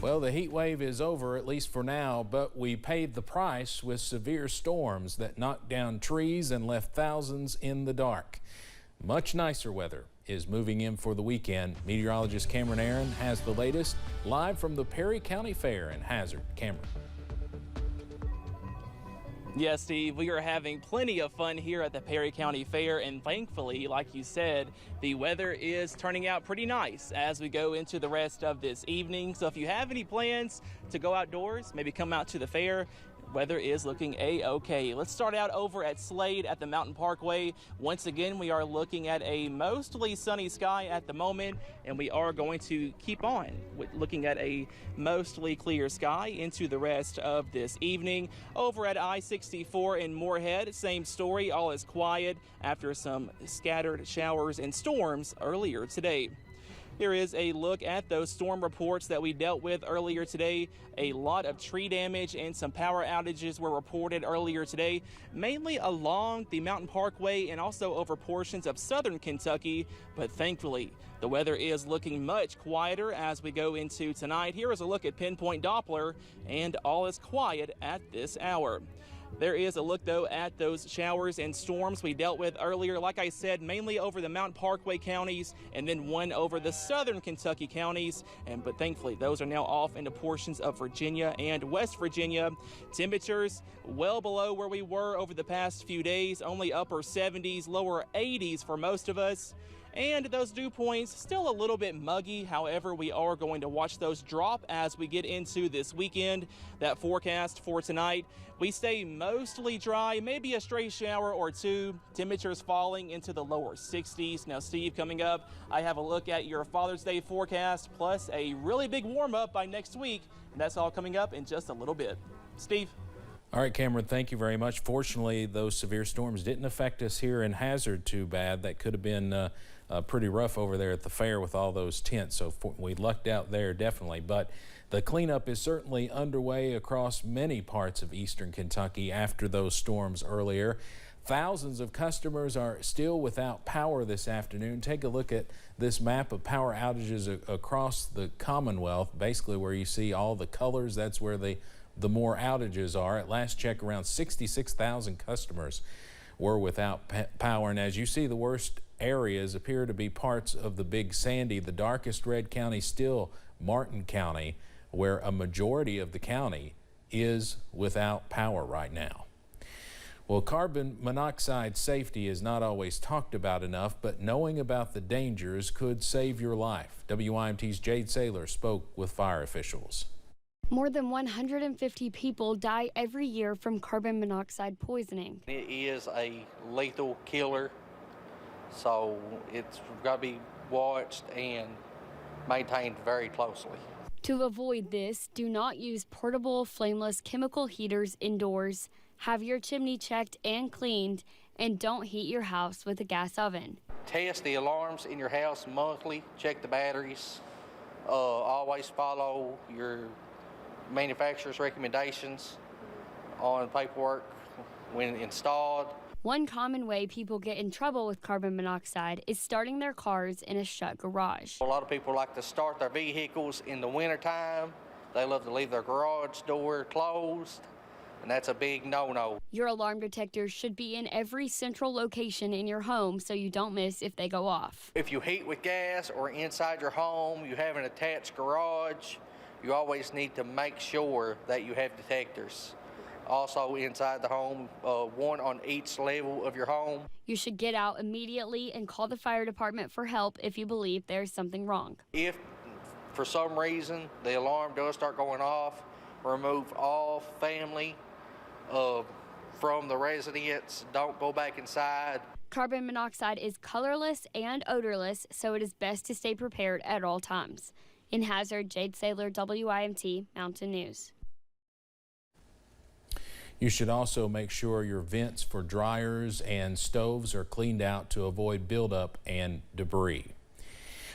Well, the heat wave is over, at least for now, but we paid the price with severe storms that knocked down trees and left thousands in the dark. Much nicer weather is moving in for the weekend. Meteorologist Cameron Aaron has the latest live from the Perry County Fair in Hazard. Cameron. Yes, Steve, we are having plenty of fun here at the Perry County Fair, and thankfully, like you said, the weather is turning out pretty nice as we go into the rest of this evening. So if you have any plans to go outdoors, maybe come out to the fair, weather is looking a-okay. Let's start out over at Slade at the Mountain Parkway. Once again, we are looking at a mostly sunny sky at the moment, and we are going to keep on looking at a mostly clear sky into the rest of this evening. Over at I-64 in Moorhead, same story. All is quiet after some scattered showers and storms earlier today. Here is a look at those storm reports that we dealt with earlier today. A lot of tree damage and some power outages were reported earlier today, mainly along the Mountain Parkway and also over portions of southern Kentucky. But thankfully, the weather is looking much quieter as we go into tonight. Here is a look at Pinpoint Doppler, and all is quiet at this hour. There is a look, though, at those showers and storms we dealt with earlier. Like I said, mainly over the Mountain Parkway counties and then one over the southern Kentucky counties. But thankfully, those are now off into portions of Virginia and West Virginia. Temperatures well below where we were over the past few days, only upper 70s, lower 80s for most of us. And those dew points still a little bit muggy. However, we are going to watch those drop as we get into this weekend. That forecast for tonight, we stay mostly dry, maybe a stray shower or two. Temperatures falling into the lower 60s. Now, Steve, coming up, I have a look at your Father's Day forecast, plus a really big warm up by next week. And that's all coming up in just a little bit. Steve. All right, Cameron, thank you very much. Fortunately, those severe storms didn't affect us here in Hazard too bad. That could have been pretty rough over there at the fair with all those tents, so we lucked out there definitely. But the cleanup is certainly underway across many parts of eastern Kentucky after those storms earlier. Thousands of customers are still without power this afternoon. Take a look at this map of power outages across the Commonwealth, basically where you see all the colors. That's where the more outages are. At last check, around 66,000 customers were without power. And as you see, the worst areas appear to be parts of the Big Sandy. The darkest red county still Martin County, where a majority of the county is without power right now. Well, carbon monoxide safety is not always talked about enough, but knowing about the dangers could save your life. WYMT's Jade Saylor spoke with fire officials. More than 150 people die every year from carbon monoxide poisoning. It is a lethal killer, so it's got to be watched and maintained very closely. To avoid this, do not use portable, flameless chemical heaters indoors. Have your chimney checked and cleaned, and don't heat your house with a gas oven. Test the alarms in your house monthly, check the batteries, always follow your manufacturer's recommendations on paperwork when installed. One common way people get in trouble with carbon monoxide is starting their cars in a shut garage. A lot of people like to start their vehicles in the wintertime. They love to leave their garage door closed, and that's a big no-no. Your alarm detectors should be in every central location in your home so you don't miss if they go off. If you heat with gas or inside your home, you have an attached garage, you always need to make sure that you have detectors. Also inside the home, one on each level of your home. You should get out immediately and call the fire department for help if you believe there's something wrong. If for some reason the alarm does start going off, remove all family from the residence. Don't go back inside. Carbon monoxide is colorless and odorless, so it is best to stay prepared at all times. In Hazard, Jade Saylor, WYMT Mountain News. You should also make sure your vents for dryers and stoves are cleaned out to avoid buildup and debris.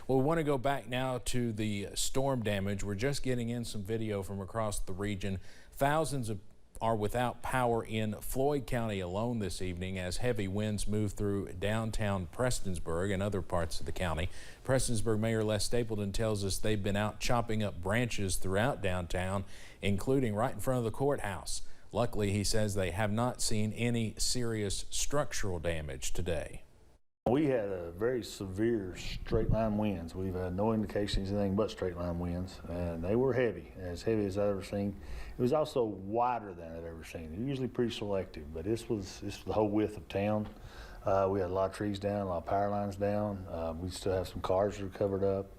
Well, we want to go back now to the storm damage. We're just getting in some video from across the region. Thousands of are without power in Floyd County alone this evening as heavy winds move through downtown Prestonsburg and other parts of the county. Prestonsburg Mayor Les Stapleton tells us they've been out chopping up branches throughout downtown, including right in front of the courthouse. Luckily, he says they have not seen any serious structural damage today. We had a very severe straight line winds. We've had no indications of anything but straight line winds, and they were heavy as I've ever seen. It was also wider than I've ever seen. They're usually pretty selective, but this was the whole width of town. We had a lot of trees down, a lot of power lines down. We still have some cars that are covered up.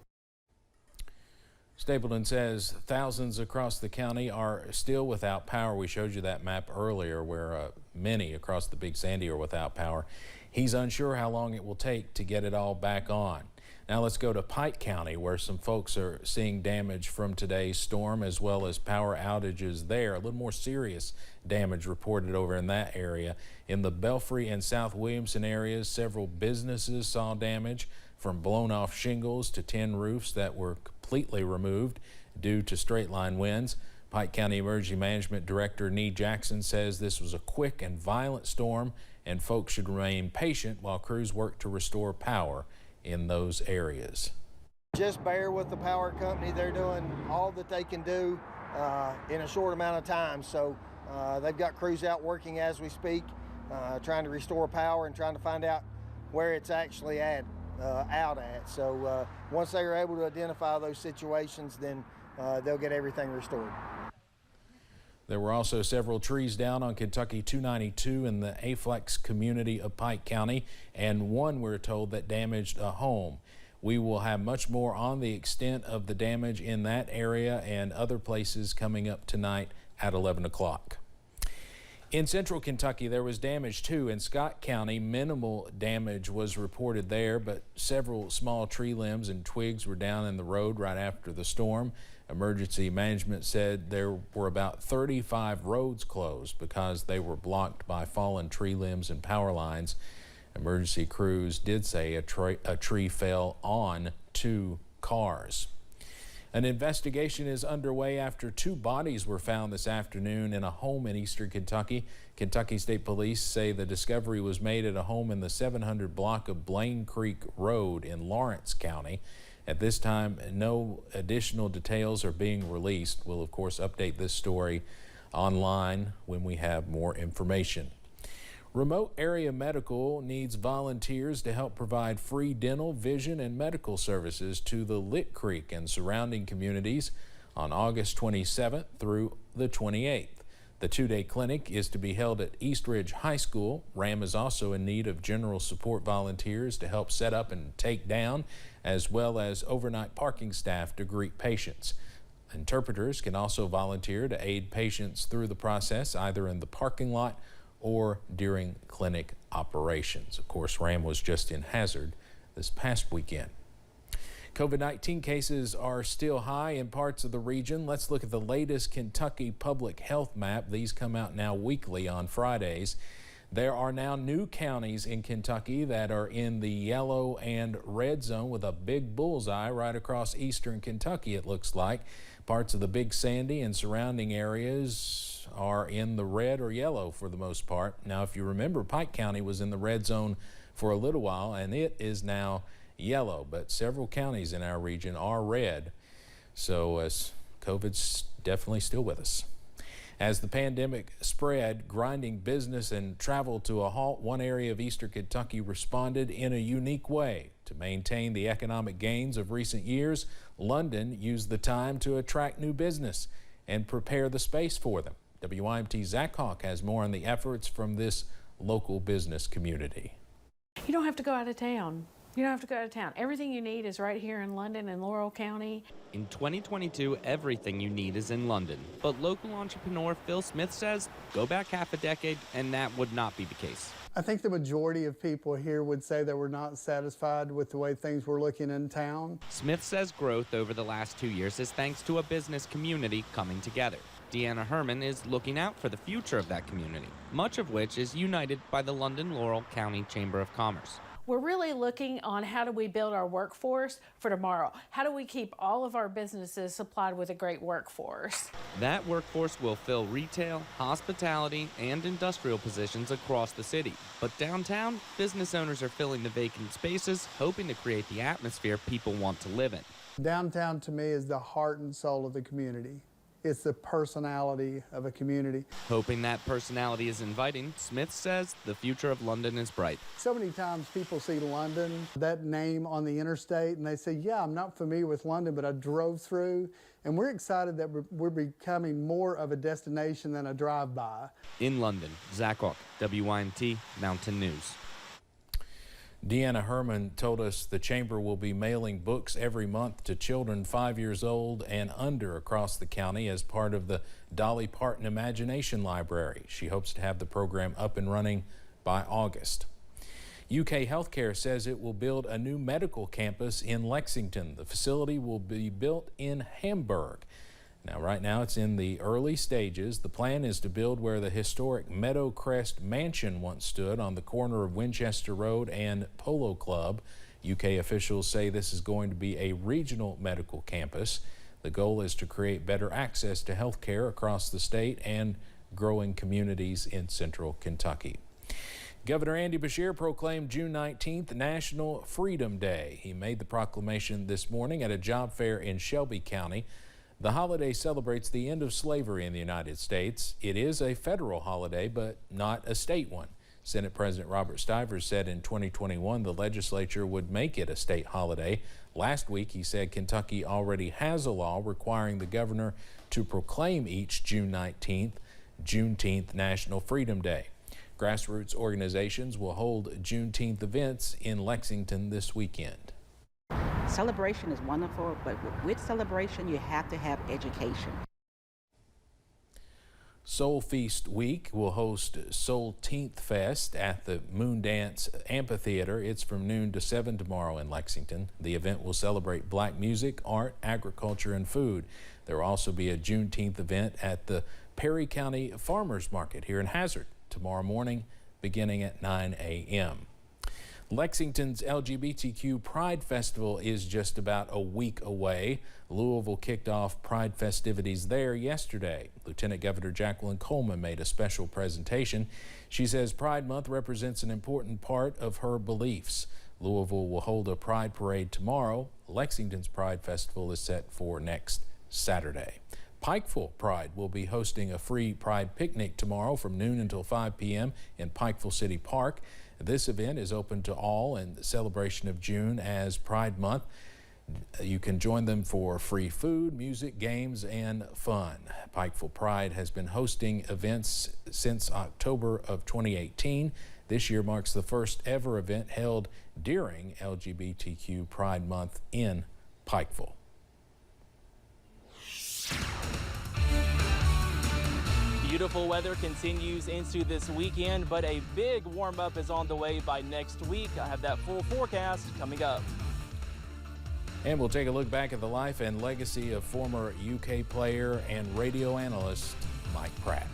Stapleton says thousands across the county are still without power. We showed you that map earlier where many across the Big Sandy are without power. He's unsure how long it will take to get it all back on. Now let's go to Pike County, where some folks are seeing damage from today's storm as well as power outages there. A little more serious damage reported over in that area. In the Belfry and South Williamson areas, several businesses saw damage, from blown off shingles to tin roofs that were completely removed due to straight line winds. Pike County Emergency Management Director Nee Jackson says this was a quick and violent storm and folks should remain patient while crews work to restore power in those areas. Just bear with the power company. They're doing all that they can do in a short amount of time. So they've got crews out working as we speak, trying to restore power and trying to find out where it's actually out at. So once they are able to identify those situations, then they'll get everything restored. There were also several trees down on Kentucky 292 in the Aflex community of Pike County, and one, we're told, that damaged a home. We will have much more on the extent of the damage in that area and other places coming up tonight at 11 o'clock. In central Kentucky, there was damage too. In Scott County, minimal damage was reported there, but several small tree limbs and twigs were down in the road right after the storm. Emergency management said there were about 35 roads closed because they were blocked by fallen tree limbs and power lines. Emergency crews did say a tree fell on 2 cars. An investigation is underway after 2 bodies were found this afternoon in a home in eastern Kentucky. Kentucky State Police say the discovery was made at a home in the 700 block of Blaine Creek Road in Lawrence County. At this time, no additional details are being released. We'll, of course, update this story online when we have more information. Remote Area Medical needs volunteers to help provide free dental, vision, and medical services to the Lick Creek and surrounding communities on August 27th through the 28th. The 2-day clinic is to be held at East Ridge High School. RAM is also in need of general support volunteers to help set up and take down, as well as overnight parking staff to greet patients. Interpreters can also volunteer to aid patients through the process, either in the parking lot or during clinic operations. Of course, RAM was just in Hazard this past weekend. COVID-19 cases are still high in parts of the region. Let's look at the latest Kentucky public health map. These come out now weekly on Fridays. There are now new counties in Kentucky that are in the yellow and red zone with a big bullseye right across eastern Kentucky, it looks like. Parts of the Big Sandy and surrounding areas are in the red or yellow for the most part. Now, if you remember, Pike County was in the red zone for a little while, and it is now yellow, but several counties in our region are red. So COVID's definitely still with us. As the pandemic spread, grinding business and travel to a halt, one area of eastern Kentucky responded in a unique way. To maintain the economic gains of recent years, London used the time to attract new business and prepare the space for them. WYMT's Zach Hawk has more on the efforts from this local business community. You don't have to go out of town. You don't have to go out of town. Everything you need is right here in London and Laurel County. In 2022, everything you need is in London. But local entrepreneur Phil Smith says go back half a decade and that would not be the case. I think the majority of people here would say that we're not satisfied with the way things were looking in town. Smith says growth over the last 2 years is thanks to a business community coming together. Deanna Herman is looking out for the future of that community, much of which is united by the London Laurel County Chamber of Commerce. We're really looking on how do we build our workforce for tomorrow? How do we keep all of our businesses supplied with a great workforce? That workforce will fill retail, hospitality, and industrial positions across the city. But downtown, business owners are filling the vacant spaces, hoping to create the atmosphere people want to live in. Downtown to me is the heart and soul of the community. It's the personality of a community. Hoping that personality is inviting, Smith says the future of London is bright. So many times people see London, that name on the interstate, and they say, yeah, I'm not familiar with London, but I drove through. And we're excited that we're becoming more of a destination than a drive-by. In London, Zach Hawk, WYNT Mountain News. Deanna Herman told us the chamber will be mailing books every month to children 5 years old and under across the county as part of the Dolly Parton Imagination Library. She hopes to have the program up and running by August. UK Healthcare says it will build a new medical campus in Lexington. The facility will be built in Hamburg. Now, right now it's in the early stages. The plan is to build where the historic Meadowcrest Mansion once stood on the corner of Winchester Road and Polo Club. UK officials say this is going to be a regional medical campus. The goal is to create better access to health care across the state and growing communities in central Kentucky. Governor Andy Beshear proclaimed June 19th National Freedom Day. He made the proclamation this morning at a job fair in Shelby County. The holiday celebrates the end of slavery in the United States. It is a federal holiday, but not a state one. Senate President Robert Stivers said in 2021 the legislature would make it a state holiday. Last week, he said Kentucky already has a law requiring the governor to proclaim each June 19th Juneteenth National Freedom Day. Grassroots organizations will hold Juneteenth events in Lexington this weekend. Celebration is wonderful, but with celebration, you have to have education. Soul Feast Week will host Soulteenth Fest at the Moondance Amphitheater. It's from noon to 7 tomorrow in Lexington. The event will celebrate black music, art, agriculture, and food. There will also be a Juneteenth event at the Perry County Farmers Market here in Hazard tomorrow morning beginning at 9 a.m. Lexington's LGBTQ Pride Festival is just about a week away. Louisville kicked off Pride festivities there yesterday. Lieutenant Governor Jacqueline Coleman made a special presentation. She says Pride Month represents an important part of her beliefs. Louisville will hold a Pride Parade tomorrow. Lexington's Pride Festival is set for next Saturday. Pikeville Pride will be hosting a free Pride picnic tomorrow from noon until 5 p.m. in Pikeville City Park. This event is open to all in celebration of June as Pride Month. You can join them for free food, music, games, and fun. Pikeville Pride has been hosting events since October of 2018. This year marks the first ever event held during LGBTQ Pride Month in Pikeville. Beautiful weather continues into this weekend, but a big warm-up is on the way by next week. I have that full forecast coming up. And we'll take a look back at the life and legacy of former UK player and radio analyst Mike Pratt.